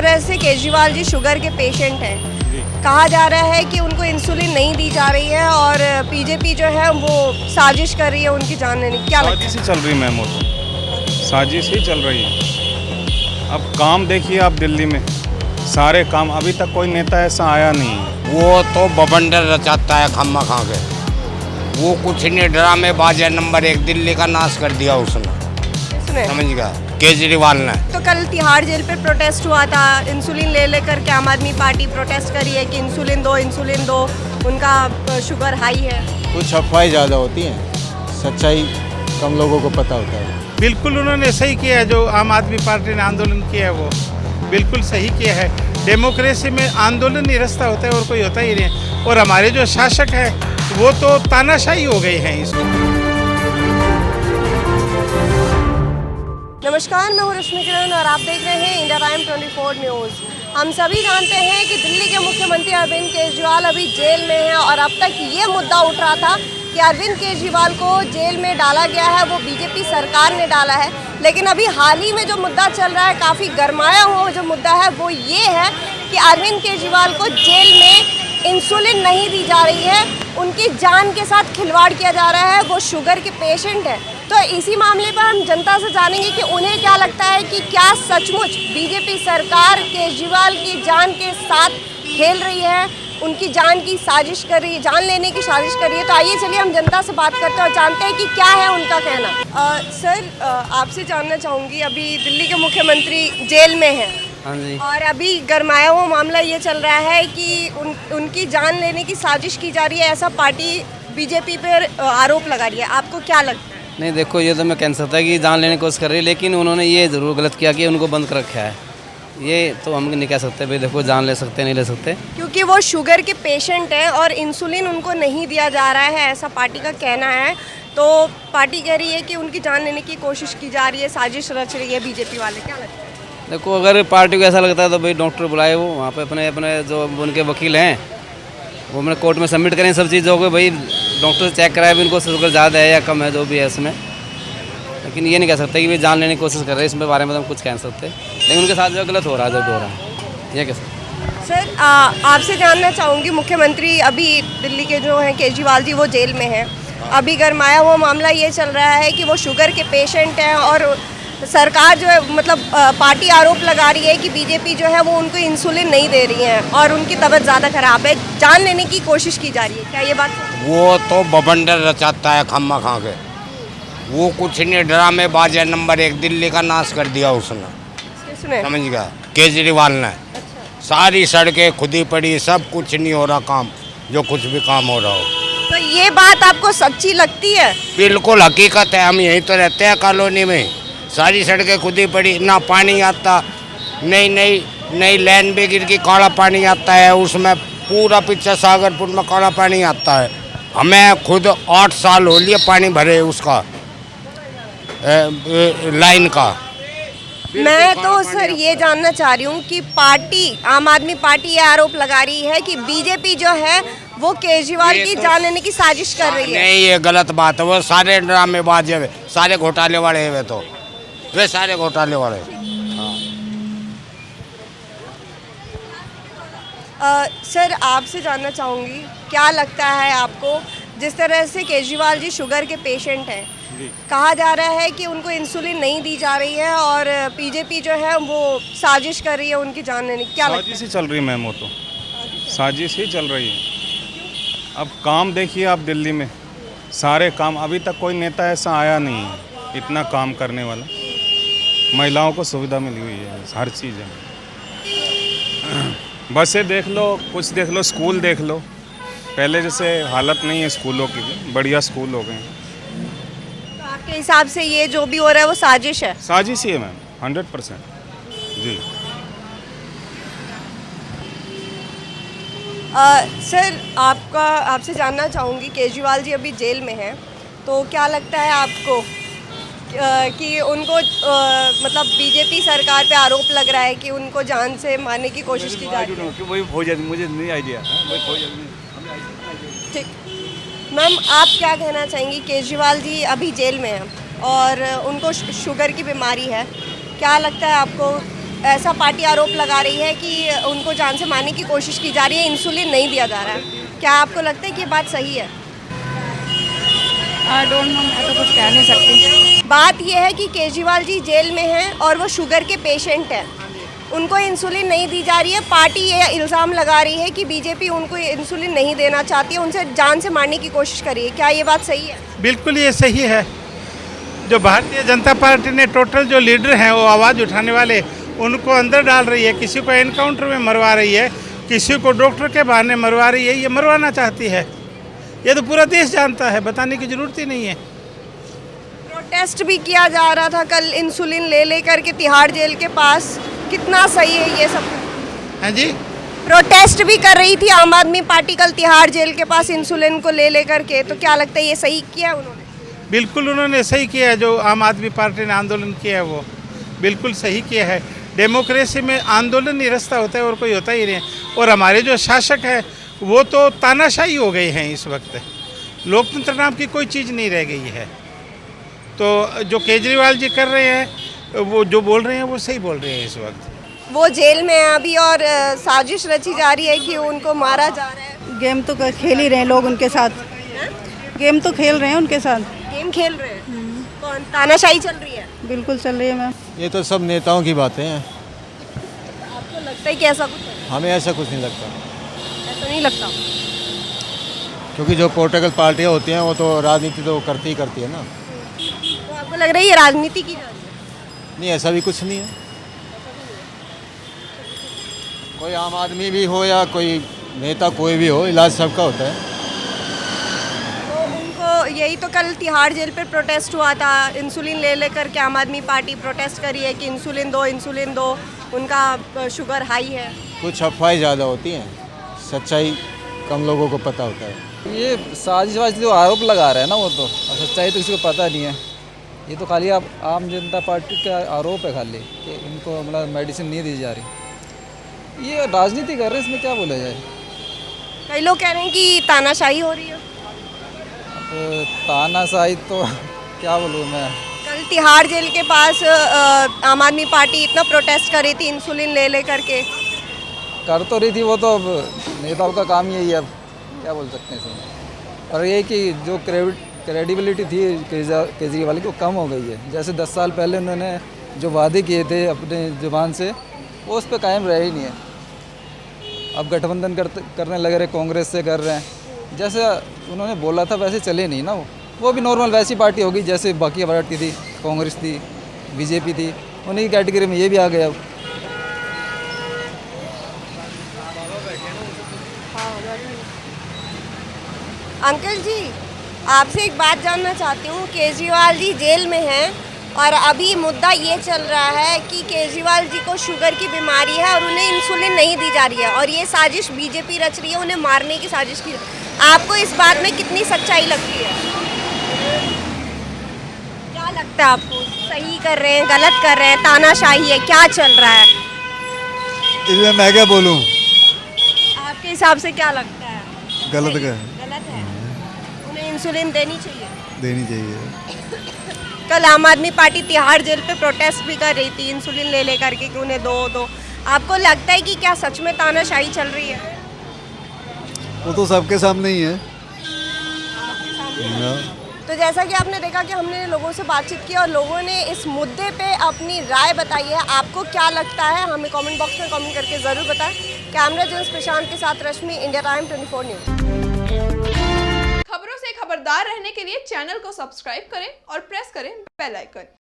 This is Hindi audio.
तरह से केजरीवाल जी शुगर के पेशेंट हैं, कहा जा रहा है कि उनको इंसुलिन नहीं दी जा रही है और बीजेपी जो है वो साजिश कर रही है उनकी जान लेने की। क्या लगता है? साजिश ही चल रही मैम, वो तो साजिश ही चल रही है। अब काम देखिए आप दिल्ली में, सारे काम, अभी तक कोई नेता ऐसा आया नहीं है। वो तो बवंडर रचाता है खम्मा खा के, वो कुछ नहीं, ड्रामेबाज है नंबर 1, दिल्ली का नाश कर दिया उसने, समझ गया केजरीवाल ने। तो कल तिहाड़ जेल पे प्रोटेस्ट हुआ था, इंसुलिन ले लेकर के आम आदमी पार्टी प्रोटेस्ट करी है कि इंसुलिन दो, उनका शुगर हाई है। कुछ अफवाहें ज़्यादा होती हैं, सच्चाई कम लोगों को पता होता है। बिल्कुल उन्होंने सही किया है, जो आम आदमी पार्टी ने आंदोलन किया है वो बिल्कुल सही किया है। डेमोक्रेसी में आंदोलन ही रास्ता होता है और कोई होता ही नहीं। और हमारे जो शासक हैं वो तो तानाशाही हो गए हैं इसमें। नमस्कार, मैं हूँ रश्मि किरण और आप देख रहे हैं इंडिया टाइम 24 न्यूज़। हम सभी जानते हैं कि दिल्ली के मुख्यमंत्री अरविंद केजरीवाल अभी जेल में हैं और अब तक ये मुद्दा उठ रहा था कि अरविंद केजरीवाल को जेल में डाला गया है, वो बीजेपी सरकार ने डाला है। लेकिन अभी हाल ही में जो मुद्दा चल रहा है, काफ़ी गरमाया हुआ जो मुद्दा है, वो ये है कि अरविंद केजरीवाल को जेल में इंसुलिन नहीं दी जा रही है, उनकी जान के साथ खिलवाड़ किया जा रहा है। वो शुगर के पेशेंट हैं। तो इसी मामले पर हम जनता से जानेंगे कि उन्हें क्या लगता है कि क्या सचमुच बीजेपी सरकार केजरीवाल की जान के साथ खेल रही है, उनकी जान की साजिश कर रही है, जान लेने की साजिश कर रही है। तो आइए चलिए हम जनता से बात करते हैं और जानते हैं कि क्या है उनका कहना। सर, आपसे जानना चाहूँगी, अभी दिल्ली के मुख्यमंत्री जेल में हैं। हाँ जी। और अभी गरमाया हुआ मामला ये चल रहा है कि उनकी जान लेने की साजिश की जा रही है, ऐसा पार्टी बीजेपी पर आरोप लगा रही है। आपको क्या लगता है? नहीं देखो, ये तो मैं कह सकता है कि जान लेने की कोशिश कर रही है, लेकिन उन्होंने ये ज़रूर गलत किया कि उनको बंद कर रखा है। ये तो हम नहीं कह सकते भाई देखो जान ले सकते नहीं ले सकते, क्योंकि वो शुगर के पेशेंट हैं और इंसुलिन उनको नहीं दिया जा रहा है, ऐसा पार्टी का कहना है। तो पार्टी कह रही है कि उनकी जान लेने की कोशिश की जा रही है, साजिश रच रही है बीजेपी वाले। क्या लगता है? देखो अगर पार्टी को ऐसा लगता है तो भाई डॉक्टर बुलाए, वो वहाँ पे अपने अपने जो उनके वकील हैं वो अपने कोर्ट में सबमिट करें सब चीज़ों को, भाई डॉक्टर चेक कराए भी उनको शुगर ज़्यादा है या कम है, जो भी है इसमें। लेकिन ये नहीं कह सकते कि वे जान लेने की कोशिश कर रहे हैं, इसमें बारे में तो हम कुछ कह सकते, लेकिन उनके साथ जो गलत हो रहा है, जो भी हो रहा है, ये कैसे। सर, आपसे जानना चाहूँगी, मुख्यमंत्री अभी दिल्ली के जो हैं केजरीवाल जी, वो जेल में हैं। अभी गरमाया हुआ मामला ये चल रहा है कि वो शुगर के पेशेंट हैं और सरकार जो है, मतलब पार्टी आरोप लगा रही है कि बीजेपी जो है वो उनको इंसुलिन नहीं दे रही है और उनकी तबीयत ज़्यादा खराब है, जान लेने की कोशिश की जा रही है। क्या ये बात? वो तो बवंडर रचाता है खम्मा खा के, वो कुछ नहीं, ड्रामेबाज है नंबर 1, दिल्ली का नाश कर दिया उसने, समझ गया केजरीवाल ने। सारी सड़कें खुदी पड़ी, सब कुछ नहीं हो रहा काम, जो कुछ भी काम हो रहा हो। तो ये बात आपको सच्ची लगती है? बिल्कुल हकीकत है, हम यहीं तो रहते हैं कॉलोनी में। सारी सड़कें खुदी पड़ी, ना पानी आता, नई लाइन भी गिर की, काला पानी आता है उसमें, पूरा पीछे सागरपुर में काला पानी आता है। हमें खुद 8 साल हो लिए पानी भरे उसका लाइन का। मैं तो सर ये जानना चाह रही हूँ कि पार्टी, आम आदमी पार्टी ये आरोप लगा रही है कि बीजेपी जो है वो केजरीवाल की जान लेने की साजिश कर रही है। नहीं, ये गलत बात है, वो सारे ड्रामेबाज है, सारे घोटाले वाले हैं, वे सारे घोटाले वाले। सर, आपसे जानना चाहूँगी, क्या लगता है आपको, जिस तरह से केजरीवाल जी शुगर के पेशेंट हैं, कहा जा रहा है कि उनको इंसुलिन नहीं दी जा रही है और बीजेपी जो है वो साजिश कर रही है उनकी जान लेने की। क्या लगता है? साजिश ही चल रही मैम, वो तो साजिश ही चल रही है। अब काम देखिए आप दिल्ली में, सारे काम, अभी तक कोई नेता ऐसा आया नहीं है इतना काम करने वाला। महिलाओं को सुविधा मिली हुई है, हर चीज़ है। बसें देख लो, कुछ देख लो, स्कूल देख लो, पहले जैसे हालत नहीं है स्कूलों की, बढ़िया स्कूल हो गए हैं। तो आपके हिसाब से ये जो भी हो रहा है वो साजिश है? साजिश ही है मैम, 100% जी। सर, आपसे जानना चाहूँगी, केजरीवाल जी अभी जेल में हैं, तो क्या लगता है आपको कि उनको मतलब बीजेपी सरकार पे आरोप लग रहा है कि उनको जान से मारने की कोशिश की जा रही है? मुझे नहीं आइडिया। ठीक मैम, आप क्या कहना चाहेंगी? केजरीवाल जी अभी जेल में हैं और उनको शुगर की बीमारी है, क्या लगता है आपको ऐसा पार्टी आरोप लगा रही है कि उनको जान से मारने की कोशिश की जा रही है, इंसुलिन नहीं दिया जा रहा है। क्या आपको लगता है कि ये बात सही है? आई डोंट नो, मैं तो कुछ कह नहीं सकती। बात यह है कि केजरीवाल जी जेल में हैं और वो शुगर के पेशेंट हैं, उनको इंसुलिन नहीं दी जा रही है। पार्टी ये इल्ज़ाम लगा रही है कि बीजेपी उनको इंसुलिन नहीं देना चाहती है, उनसे जान से मारने की कोशिश कर रही है। क्या ये बात सही है? बिल्कुल ये सही है। जो भारतीय जनता पार्टी ने टोटल जो लीडर हैं वो आवाज़ उठाने वाले, उनको अंदर डाल रही है, किसी को एनकाउंटर में मरवा रही है, किसी को डॉक्टर के बहाने मरवा रही है, ये मरवाना चाहती है। ये तो पूरा देश जानता है, बताने की ज़रूरत ही नहीं है। प्रोटेस्ट भी किया जा रहा था कल इंसुलिन ले करके तिहाड़ जेल के पास, कितना सही है ये सब? हाँ जी, प्रोटेस्ट भी कर रही थी आम आदमी पार्टी कल तिहाड़ जेल के पास इंसुलिन को ले करके, तो क्या लगता है ये सही किया उन्होंने? बिल्कुल उन्होंने सही किया है। जो आम आदमी पार्टी ने आंदोलन किया है वो बिल्कुल सही किया है। डेमोक्रेसी में आंदोलन ही रास्ता होता है और कोई होता ही नहीं है। और हमारे जो शासक है वो तो तानाशाही हो गए हैं इस वक्त, लोकतंत्र नाम की कोई चीज़ नहीं रह गई है। तो जो केजरीवाल जी कर रहे हैं, वो जो बोल रहे हैं वो सही बोल रहे हैं इस वक्त। वो जेल में है अभी और साजिश रची जा रही है कि उनको मारा जा रहा है। गेम तो खेल ही रहे हैं लोग उनके साथ, गेम तो खेल रहे हैं उनके साथ। गेम खेल रहे हैं? कौन? तानाशाही चल रही है? बिल्कुल चल रही है मैम। ये तो सब नेताओं की बातें हैं, आपको लगता है कि ऐसा कुछ है? हमें ऐसा कुछ नहीं लगता, ऐसा नहीं लगता। क्योंकि जो पॉलिटिकल पार्टियाँ होती हैं वो तो राजनीति तो करती ही करती है ना। तो आपको लग रहा है ये राजनीति की जा रही है? नहीं, ऐसा भी कुछ नहीं है। कोई आम आदमी भी हो या कोई नेता कोई भी हो, इलाज सबका होता है। तो उनको यही तो कल तिहाड़ जेल पे प्रोटेस्ट हुआ था, इंसुलिन ले करके आम आदमी पार्टी प्रोटेस्ट करी है कि इंसुलिन दो, उनका शुगर हाई है। कुछ अफवाहें ज़्यादा होती हैं, सच्चाई कम लोगों को पता होता है। ये साजिशवाजी जो आरोप लगा रहे हैं ना, वो तो सच्चाई तो किसी को पता नहीं है। ये तो खाली आप आम जनता पार्टी का आरोप है खाली कि इनको मतलब मेडिसिन नहीं दी जा रही। ये राजनीति कर रहे हैं, इसमें क्या बोला जाए। कई लोग कह रहे हैं कि तानाशाही हो रही है। अब तानाशाही तो क्या बोलूँ मैं। कल तिहाड़ जेल के पास आम आदमी पार्टी इतना प्रोटेस्ट कर रही थी इंसुलिन ले करके। कर तो रही थी, वो तो अब नेताओं का काम यही है, अब क्या बोल सकते हैं इसमें। और ये कि जो क्रेडिबिलिटी थी केजरीवाल की वो कम हो गई है। जैसे 10 साल पहले उन्होंने जो वादे किए थे अपने जुबान से, वो उस पर कायम रह ही नहीं है। अब गठबंधन करने लग रहे, कांग्रेस से कर रहे हैं। जैसे उन्होंने बोला था वैसे चले नहीं ना, वो भी नॉर्मल वैसी पार्टी होगी जैसे बाकी पार्टी थी, कांग्रेस थी, बीजेपी थी, उन्हीं की कैटेगरी में ये भी आ गया। अब अंकल जी, आपसे एक बात जानना चाहती हूँ। केजरीवाल जी जेल में हैं और अभी मुद्दा ये चल रहा है कि केजरीवाल जी को शुगर की बीमारी है और उन्हें इंसुलिन नहीं दी जा रही है और ये साजिश बीजेपी रच रही है, उन्हें मारने की साजिश की। आपको इस बात में कितनी सच्चाई लगती है? क्या लगता है आपको? सही कर रहे हैं, गलत कर रहे हैं, तानाशाही है, क्या चल रहा है? इसमें मैं क्या बोलूँ? आपके हिसाब से क्या लगता है? गलत का गलत है, उन्हें इंसुलिन देनी चाहिए। देनी चाहिए। कल आम आदमी पार्टी तिहाड़ जेल पे प्रोटेस्ट भी कर रही थी इंसुलिन ले करके कि उन्हें दो। आपको लगता है कि क्या सच में तानाशाही चल रही है? वो तो सबके सामने ही है। तो जैसा कि आपने देखा कि हमने लोगों से बातचीत की और लोगों ने इस मुद्दे पे अपनी राय बताई है। आपको क्या लगता है हमें कमेंट बॉक्स में कमेंट करके ज़रूर बताएं। कैमरा जर्नलिस्ट प्रशांत के साथ रश्मि, इंडिया टाइम 24 न्यूज़। खबरों से खबरदार रहने के लिए चैनल को सब्सक्राइब करें और प्रेस करें बेल आइकन।